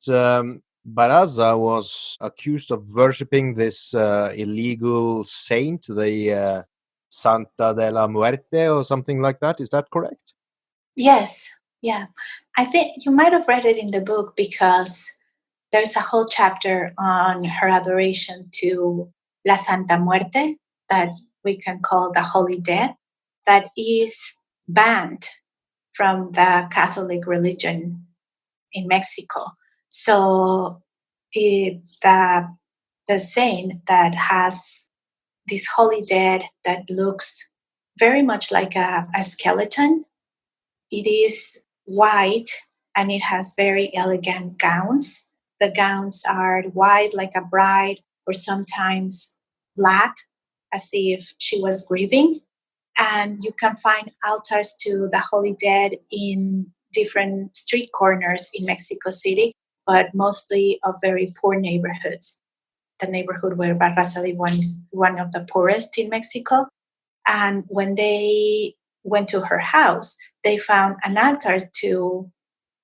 Speaker 1: Barraza was accused of worshipping this illegal saint, the Santa de la Muerte, or something like that. Is that correct?
Speaker 2: Yes, yeah. I think you might have read it in the book because there's a whole chapter on her adoration to La Santa Muerte, that we can call the Holy Dead, that is banned from the Catholic religion in Mexico. So the saint that has this holy dead that looks very much like a skeleton, it is white and it has very elegant gowns. The gowns are white like a bride, or sometimes black as if she was grieving. And you can find altars to the Holy Dead in different street corners in Mexico City, but mostly of very poor neighborhoods. The neighborhood where Barraza de Juan is one of the poorest in Mexico. And when they went to her house, they found an altar to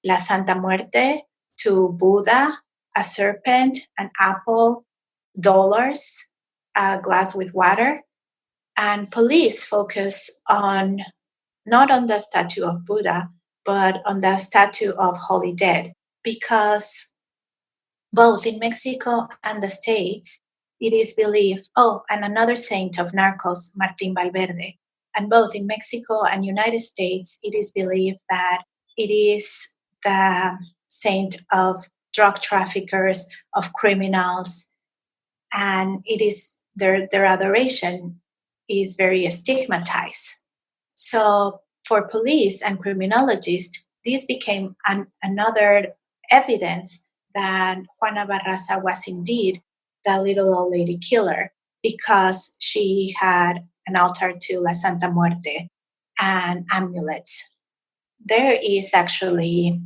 Speaker 2: La Santa Muerte, to Buddha, a serpent, an apple, dollars, a glass with water. And police focus on not on the statue of Buddha, but on the statue of Holy Dead, because both in Mexico and the States, it is believed, oh, and another saint of Narcos, Martin Valverde. And both in Mexico and United States, it is believed that it is the saint of drug traffickers, of criminals, and it is their adoration is very stigmatized. So for police and criminologists, this became another evidence that Juana Barraza was indeed the little old lady killer, because she had an altar to La Santa Muerte and amulets. There is actually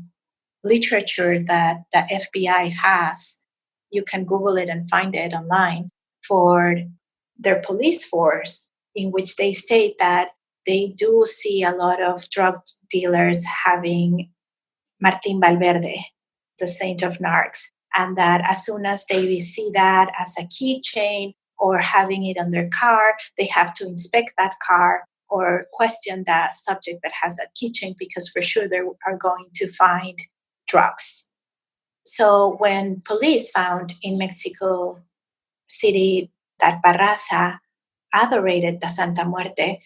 Speaker 2: literature that the FBI has. You can Google it and find it online, for their police force, in which they state that they do see a lot of drug dealers having Martin Valverde, the saint of narcs, and that as soon as they see that as a keychain or having it on their car, they have to inspect that car or question the subject that has that keychain, because for sure they are going to find drugs. So when police found in Mexico City that Barraza adorated the Santa Muerte,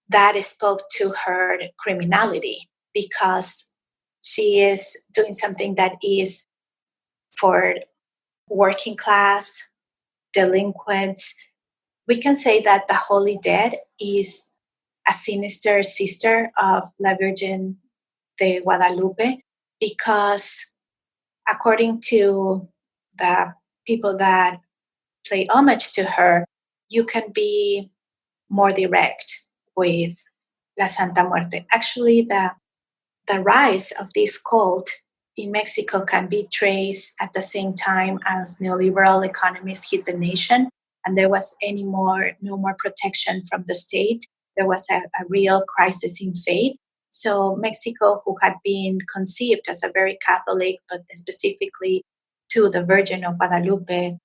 Speaker 2: that spoke to her criminality because she is doing something that is for working class delinquents. We can say that the Holy Dead is a sinister sister of La Virgen de Guadalupe because, according to the people that pay homage to her, you can be more direct with La Santa Muerte. Actually, the rise of this cult in Mexico can be traced at the same time as neoliberal economies hit the nation, and there was no more protection from the state. There was a real crisis in faith. So Mexico, who had been conceived as a very Catholic, but specifically to the Virgin of Guadalupe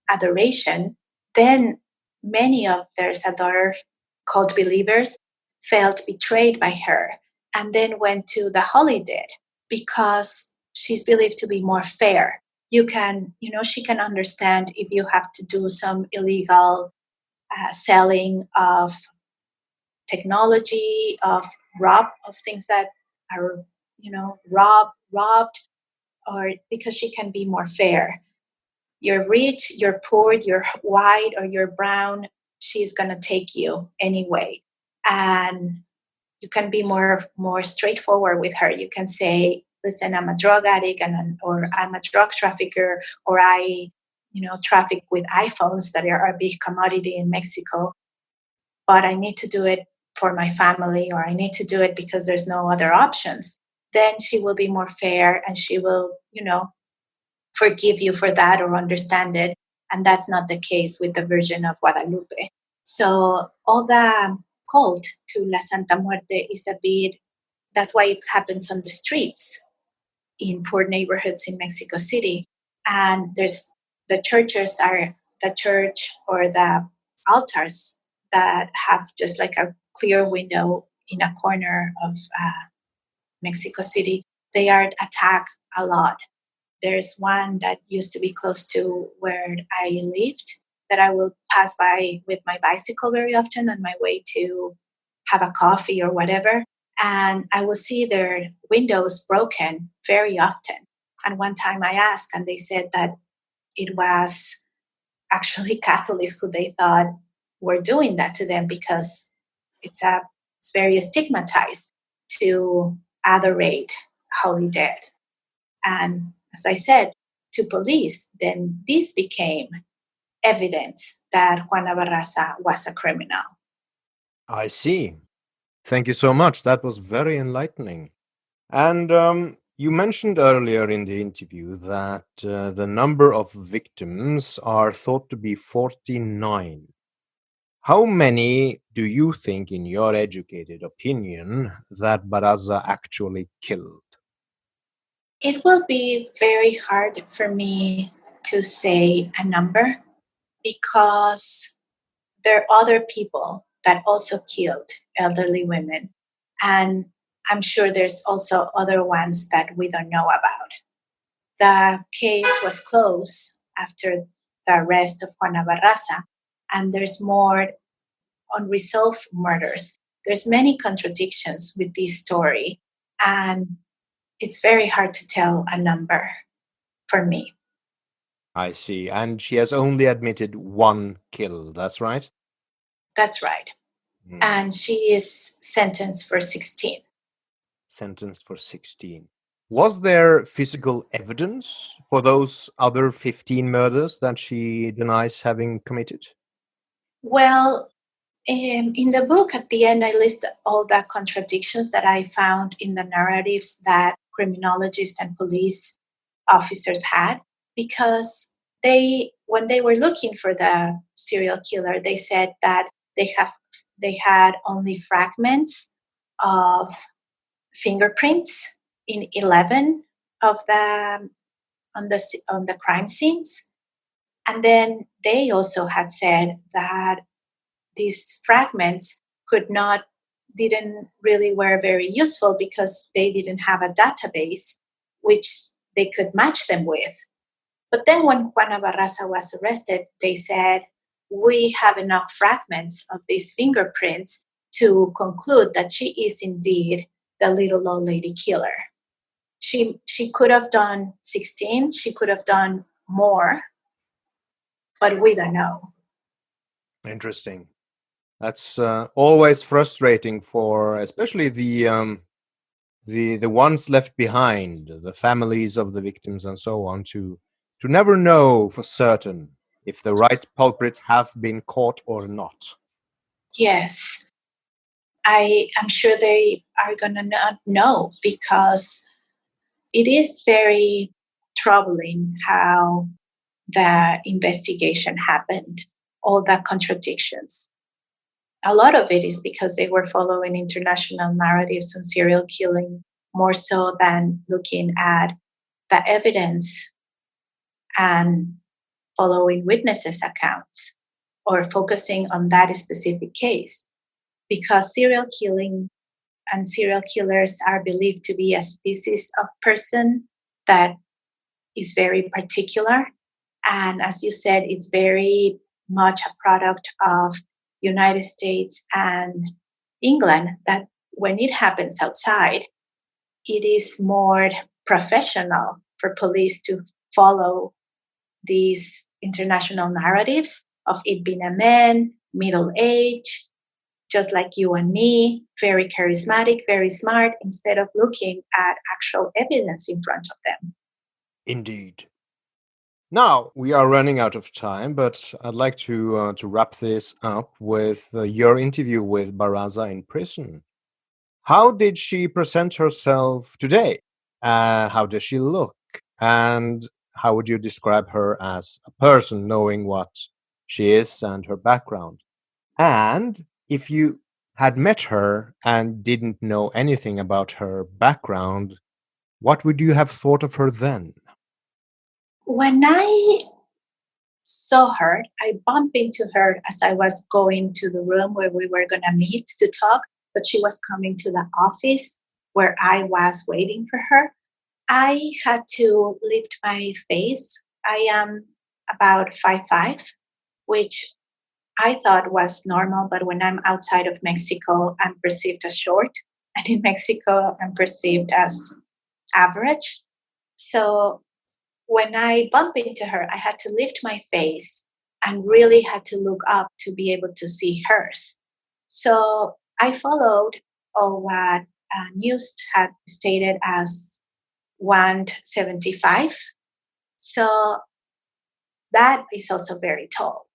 Speaker 2: adoration, then many of their Sador cult believers felt betrayed by her and then went to the Holy Dead because she's believed to be more fair. She can understand if you have to do some illegal selling of technology, of things that are, robbed, or because she can be more fair. You're rich, you're poor, you're white, or you're brown, she's going to take you anyway. And you can be more straightforward with her. You can say, listen, I'm a drug addict, or I'm a drug trafficker, or I traffic with iPhones that are a big commodity in Mexico, but I need to do it for my family, or I need to do it because there's no other options. Then she will be more fair, and she will forgive you for that or understand it. And that's not the case with the Virgin of Guadalupe. So all the cult to La Santa Muerte is a bit, that's why it happens on the streets in poor neighborhoods in Mexico City. And the church or the altars that have just like a clear window in a corner of Mexico City. They are attacked a lot. There's one that used to be close to where I lived that I will pass by with my bicycle very often on my way to have a coffee or whatever. And I will see their windows broken very often. And one time I asked, and they said that it was actually Catholics who they thought were doing that to them because it's very stigmatized to adorate Holy Dead. And as I said, to police, then this became evidence that Juana Barraza was a criminal.
Speaker 1: I see. Thank you so much. That was very enlightening. And you mentioned earlier in the interview that the number of victims are thought to be 49. How many do you think, in your educated opinion, that Barraza actually killed?
Speaker 2: It will be very hard for me to say a number because there are other people that also killed elderly women. And I'm sure there's also other ones that we don't know about. The case was closed after the arrest of Juana Barraza, and there's more unresolved murders. There's many contradictions with this story, and it's very hard to tell a number for me.
Speaker 1: I see. And she has only admitted one kill, that's right?
Speaker 2: That's right. And she is sentenced for 16.
Speaker 1: Sentenced for 16. Was there physical evidence for those other 15 murders that she denies having committed?
Speaker 2: Well, in the book, at the end, I list all the contradictions that I found in the narratives that criminologists and police officers had, because when they were looking for the serial killer, they said that they had only fragments of fingerprints in 11 of the on the crime scenes, and then they also had said that these fragments didn't really were very useful because they didn't have a database which they could match them with. But then when Juana Barraza was arrested, they said, we have enough fragments of these fingerprints to conclude that she is indeed the little old lady killer. She could have done 16, she could have done more, but we don't know.
Speaker 1: Interesting. That's always frustrating for, especially the ones left behind, the families of the victims and so on, to never know for certain if the right culprits have been caught or not.
Speaker 2: Yes, I'm sure they are gonna not know, because it is very troubling how the investigation happened, all the contradictions. A lot of it is because they were following international narratives on serial killing more so than looking at the evidence and following witnesses' accounts or focusing on that specific case. Because serial killing and serial killers are believed to be a species of person that is very particular. And as you said, it's very much a product of United States and England, that when it happens outside, it is more professional for police to follow these international narratives of it being a man, middle age, just like you and me, very charismatic, very smart, instead of looking at actual evidence in front of them.
Speaker 1: Indeed. Now we are running out of time, but I'd like to wrap this up with your interview with Barraza in prison. How did she present herself today? How does she look? And how would you describe her as a person, knowing what she is and her background? And if you had met her and didn't know anything about her background, what would you have thought of her then?
Speaker 2: When I saw her, I bumped into her as I was going to the room where we were going to meet to talk, but she was coming to the office where I was waiting for her. I had to lift my face. I am about 5'5", which I thought was normal, but when I'm outside of Mexico, I'm perceived as short. And in Mexico, I'm perceived as average. So when I bumped into her, I had to lift my face and really had to look up to be able to see hers. So I followed what news had stated as 175. So that is also very tall.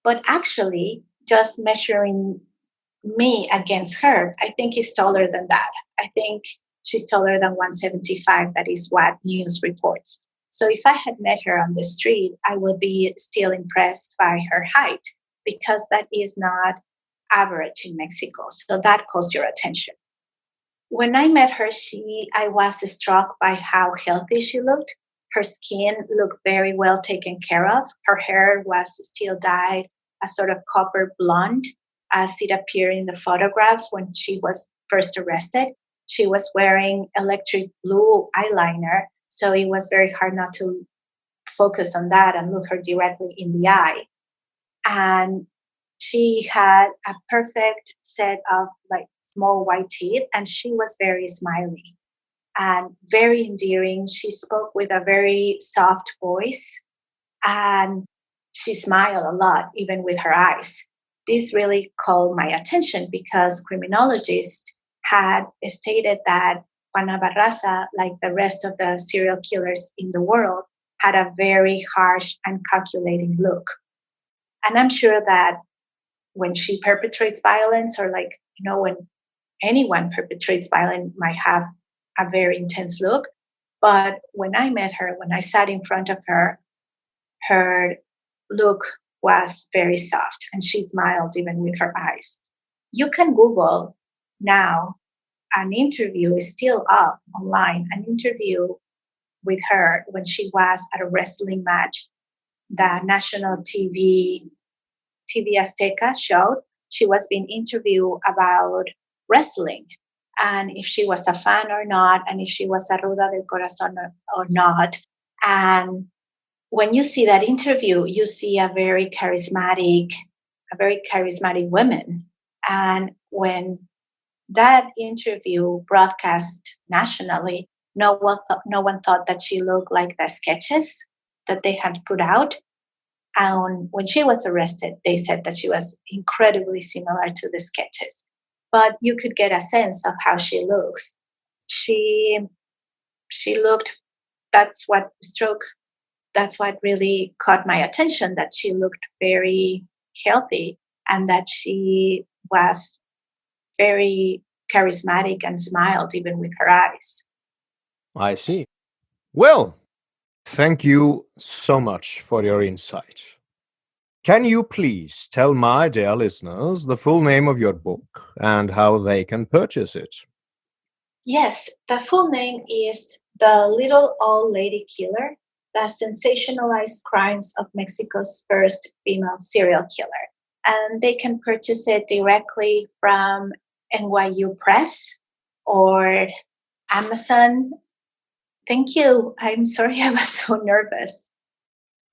Speaker 2: But actually, just measuring me against her, I think is taller than that. I think she's taller than 175. That is what news reports. So if I had met her on the street, I would be still impressed by her height, because that is not average in Mexico. So that calls your attention. When I met her, I was struck by how healthy she looked. Her skin looked very well taken care of. Her hair was still dyed a sort of copper blonde, as it appeared in the photographs when she was first arrested. She was wearing electric blue eyeliner, so it was very hard not to focus on that and look her directly in the eye. And she had a perfect set of like small white teeth, and she was very smiley and very endearing. She spoke with a very soft voice, and she smiled a lot, even with her eyes. This really called my attention because criminologists had stated that Juana Barraza, like the rest of the serial killers in the world, had a very harsh and calculating look. And I'm sure that when she perpetrates violence, or when anyone perpetrates violence, might have a very intense look. But when I met her, when I sat in front of her, her look was very soft, and she smiled even with her eyes. You can Google now, an interview is still up online, an interview with her when she was at a wrestling match, the national TV Azteca show. She was being interviewed about wrestling, and if she was a fan or not, and if she was a Ruda del Corazón or not. And when you see that interview, you see a very charismatic woman. And when that interview broadcast nationally, no one thought that she looked like the sketches that they had put out. And when she was arrested, they said that she was incredibly similar to the sketches. But you could get a sense of how she looks. She looked. That's what really caught my attention. That she looked very healthy, and that she was very charismatic and smiled even with her eyes.
Speaker 1: I see. Well, thank you so much for your insight. Can you please tell my dear listeners the full name of your book and how they can purchase it?
Speaker 2: Yes, the full name is The Little Old Lady Killer, the sensationalized crimes of Mexico's first female serial killer. And they can purchase it directly from NYU Press or Amazon. Thank you. I'm sorry I was so nervous.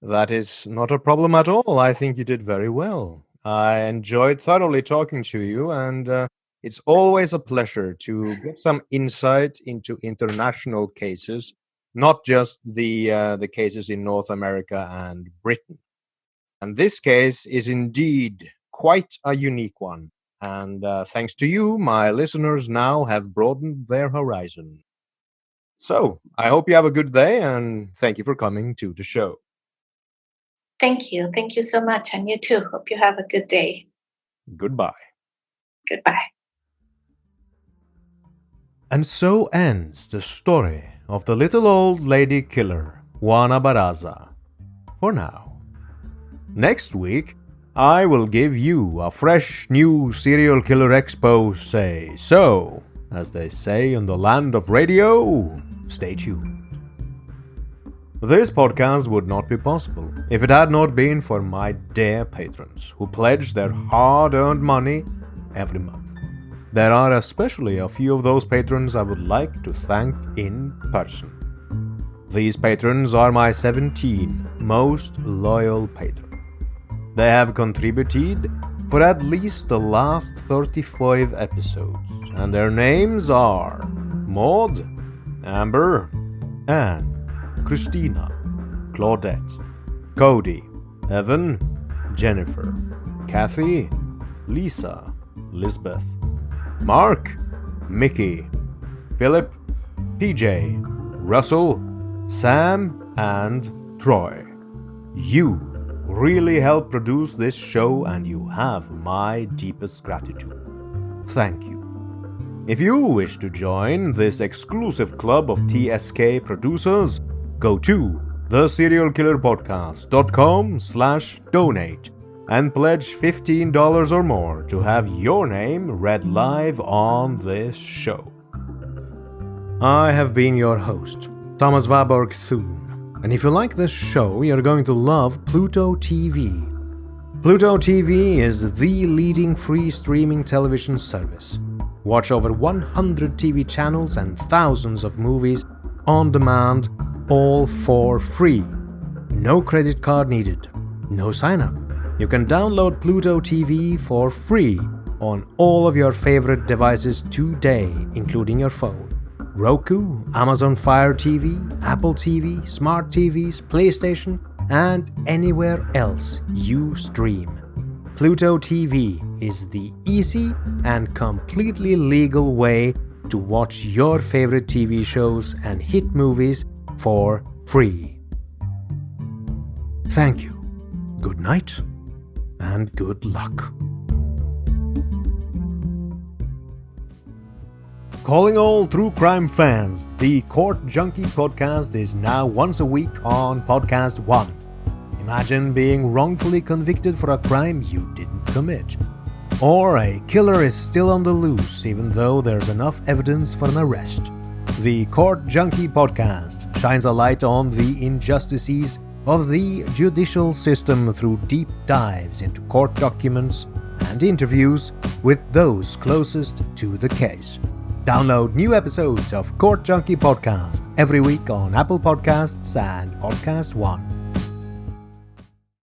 Speaker 1: That is not a problem at all. I think you did very well. I enjoyed thoroughly talking to you, and it's always a pleasure to get some insight into international cases, not just the cases in North America and Britain. And this case is indeed quite a unique one. And thanks to you, my listeners now have broadened their horizon. So I hope you have a good day, and thank you for coming to the show.
Speaker 2: Thank you. Thank you so much. And you too. Hope you have a good day.
Speaker 1: Goodbye.
Speaker 2: Goodbye.
Speaker 1: And so ends the story of the little old lady killer, Juana Barraza. For now. Next week, I will give you a fresh new serial killer expose. So, as they say in the land of radio, stay tuned. This podcast would not be possible if it had not been for my dear patrons who pledge their hard-earned money every month. There are especially a few of those patrons I would like to thank in person. These patrons are my 17 most loyal patrons. They have contributed for at least the last 35 episodes, and their names are Maud, Amber, Anne, Christina, Claudette, Cody, Evan, Jennifer, Kathy, Lisa, Lisbeth, Mark, Mickey, Philip, PJ, Russell, Sam, and Troy. You really help produce this show, and you have my deepest gratitude. Thank you. If you wish to join this exclusive club of TSK producers, go to theserialkillerpodcast.com/donate and pledge $15 or more to have your name read live on this show. I have been your host, Thomas Warburg Thune. And if you like this show, you're going to love Pluto TV. Pluto TV is the leading free streaming television service. Watch over 100 TV channels and thousands of movies on demand, all for free. No credit card needed. No sign-up. You can download Pluto TV for free on all of your favorite devices today, including your phone. Roku, Amazon Fire TV, Apple TV, Smart TVs, PlayStation, and anywhere else you stream. Pluto TV is the easy and completely legal way to watch your favorite TV shows and hit movies for free. Thank you. Good night and good luck. Calling all true crime fans, the Court Junkie podcast is now once a week on Podcast One. Imagine being wrongfully convicted for a crime you didn't commit. Or a killer is still on the loose even though there's enough evidence for an arrest. The Court Junkie podcast shines a light on the injustices of the judicial system through deep dives into court documents and interviews with those closest to the case.
Speaker 3: Download new episodes of Court Junkie Podcast every week on Apple Podcasts and Podcast One.